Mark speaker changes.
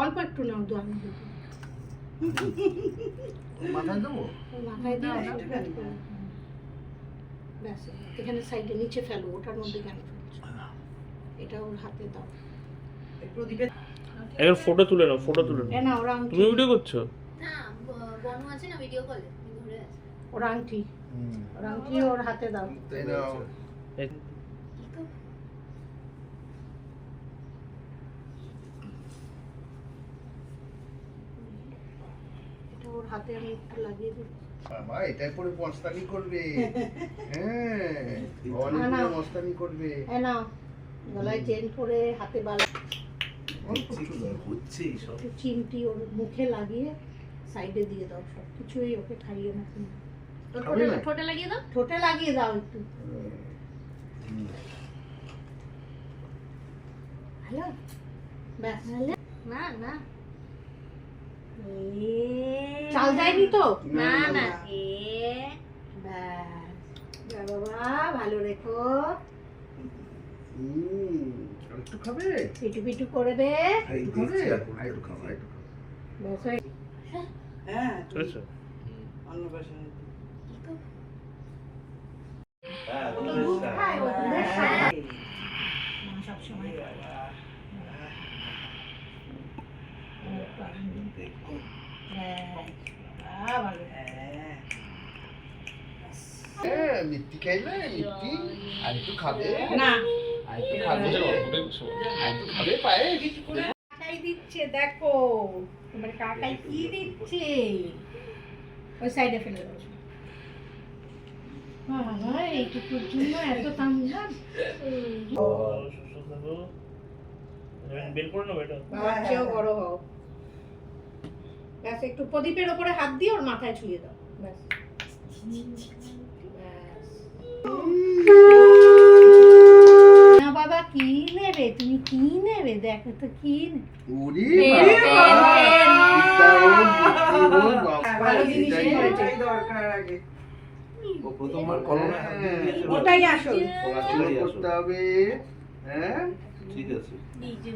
Speaker 1: অল্প একটু নাও তো আমি
Speaker 2: মাথায় দেবো,
Speaker 1: মাথায় দিয়ে ব্যাস এখানে সাইডে নিচে ফেলো, ওটার মধ্যে কেন ফেলছো? এটা ওর হাতে দাও।
Speaker 3: এখন ফটো তুলে নাও, ফটো তুলে নাও।
Speaker 1: না ওরা
Speaker 3: তুমি ভিডিও করছো
Speaker 4: না, বনু আছে না ভিডিও কলে ঘুরে আছে।
Speaker 1: ওরা আংটি ওর হাতে দাও।
Speaker 2: তাই নাও।
Speaker 1: এটা ওর হাতে আমি একটু লাগিয়ে দিই।
Speaker 2: বাবা এটাই পরে মস্তানি করবে। হ্যাঁ, অনেক মস্তানি করবে।
Speaker 1: হ্যাঁ নাও, গলায় চেন পরে হাতে বালা
Speaker 2: হচ্ছেই সব।
Speaker 1: একটু চিমটি ওর মুখে লাগিয়ে সাইডে দিয়ে দাও। সব কিছুই ওকে খাইয়ে না।
Speaker 4: ঠোঁটে লাগিয়ে দাও।
Speaker 1: ঠোঁটে লাগিয়ে দাও একটু। হ্যালো ব্যাস
Speaker 4: না না
Speaker 1: চাল যায়নি তো?
Speaker 4: না না
Speaker 1: ব্যাস যা বাবা, ভালো রেখো।
Speaker 2: একটু খাবে?
Speaker 1: পিটু পিটু করবে।
Speaker 2: একটু খাবে? একটু খাও, একটু খাও।
Speaker 1: ব্যাস হয়ে
Speaker 5: হ্যাঁ
Speaker 3: চলেছো?
Speaker 5: অন্নপ্রাশনে
Speaker 1: দুধ খায়, ও দুধের সাথে মা সবসময়
Speaker 2: হ্যাঁ, মিষ্টি খাইলে মিষ্টি আর একটু খাবে
Speaker 1: না
Speaker 2: আর একটু খাবে আর একটু খাবে পায়ে
Speaker 1: কাকাই দিচ্ছে, দেখো তোমার কাকাই কি দিচ্ছে। ওই সাইডে ফেলে দাও। বাবা এইটুকুর জন্য এত তামঝাম।
Speaker 3: বের করে নেবো এটা।
Speaker 1: বাচ্চাও বড় হও। ব্যাস একটু প্রদীপের ওপরে হাত দিয়ে ওর মাথায় ছুঁয়ে দাও। ব্যাস ব্যাস। না বাবা কি নেবে, তুমি কি নেবে? দেখো তো কি
Speaker 2: ওরে
Speaker 1: পেন,
Speaker 2: বাবা,
Speaker 1: ভালো জিনিস
Speaker 5: এটাই দরকার আগে।
Speaker 2: ও প্রথমবার করোনা
Speaker 1: ওটাই আসল।
Speaker 2: পড়াশোনা করতে হবে। হ্যাঁ
Speaker 4: এই যে